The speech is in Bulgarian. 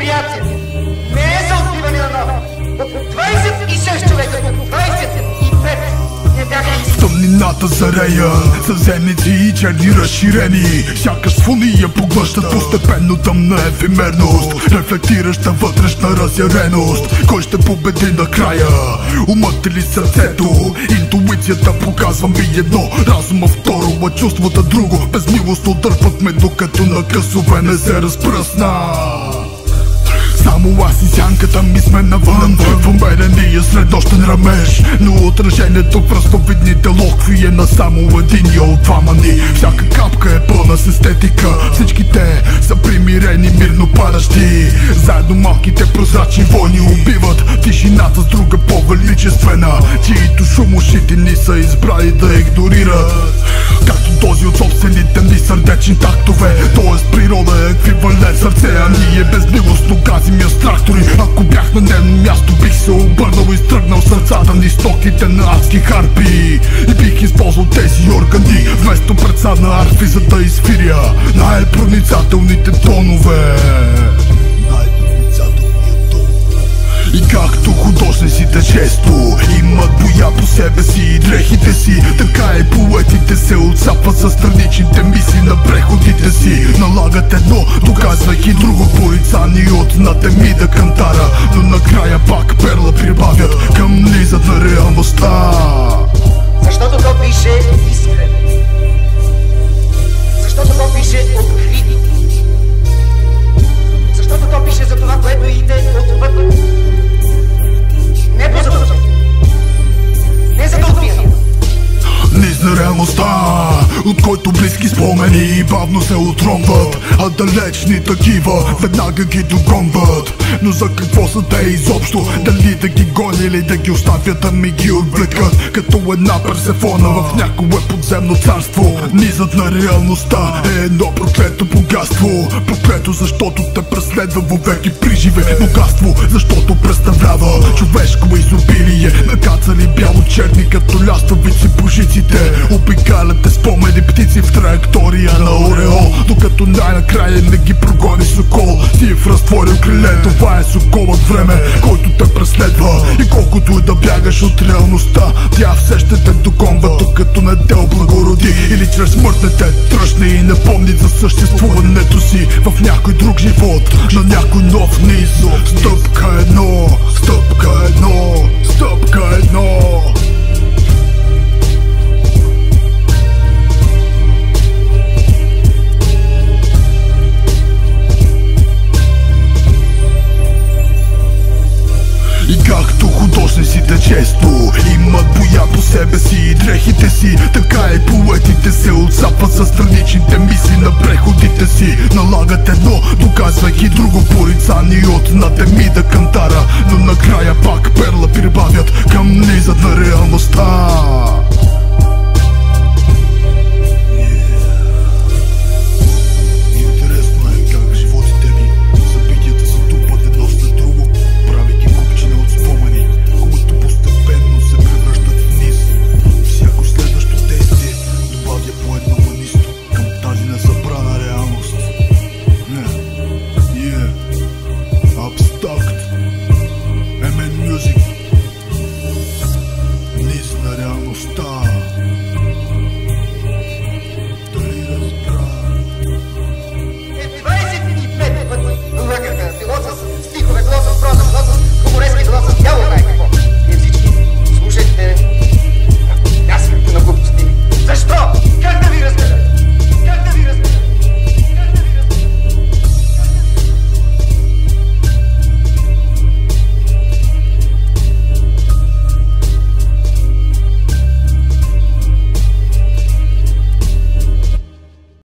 предприятие не е за отбиване на нов. Около 26 човека, около 25 не бяха истини. Тъмнината зарея, съземници и черни разширени, сякаш с фуния поглъщат постепенно тъмна ефемерност, рефлектираща вътрешна разяреност. Кой ще победи накрая? Умът или сърцето? Интуицията показва ми едно, разума второ, а чувствата друго. Безмилостно дърпат ме, докато на късове не се разпръсна. Само аз и сянката ми сме навън, в умерения среднощен рамеж, но отражението в разновидните локви е на само единия от двама ни. Всяка капка е пълна с естетика, всички те са примирени, мирно падащи. Заедно малките прозрачни войни убиват тишината с друга по-величествена, чието шум ушите ни са избрали да игнорират. Както този от собствените ни сърдечни тактове, т.е. природа е еквивалент сърце, а ние безмилостно газим я с трактори. Ако бях на нейно място, бих се обърнал и стръгнал сърцата ни стоките на адски харпи и бих използвал тези органи вместо предсадна арфи, за да изфиря най-проницателните тонове. И както художниците често имат боя по себе си и дрехите си, така и поетите се отцапват със страничните мисли на преходите си. Налагат едно, доказвайки друго, порицани от натемида кантара, но накрая пак перла прибавят към низът на реалността. Защото то пише искрено. Защото то пише открито. Защото то пише за това, което иде отвътре. Не по задължение. Не за да отбия. Низ на реалността, от който близки спомени бавно се отромват, а далечни такива веднага ги догонват. Но за какво са те изобщо? Дали да ги гони или да ги оставят да ми ги отвлекат, като една Персефона в някое подземно царство. Низът на реалността е едно проклето богатство, проклето защото те преследва вовеки при живе. Богатство, защото представлява човешко изобилие, накацали бяло-черни като ляставици божиците. Обикаляте спомени птици в траектория на ореол, докато най-накрая не ги прогони сокол. Ти в разтворил криле, това е соколът време, който те преследва. И колкото и да бягаш от реалността, тя все ще те догонва, докато не те облагороди или чрез смърт не те тръщне и напомни за съществуването си в някой друг живот, на някой нов низ. Стъпка едно, стъпка едно, стъпка едно. И както художниците често имат боя по себе си и дрехите си, така и поетите се отцапват със страничните мисли на преходите си. Налагат едно, доказвайки друго, порицани от натемида кантара, но накрая пак перла прибавят към низът на реалността.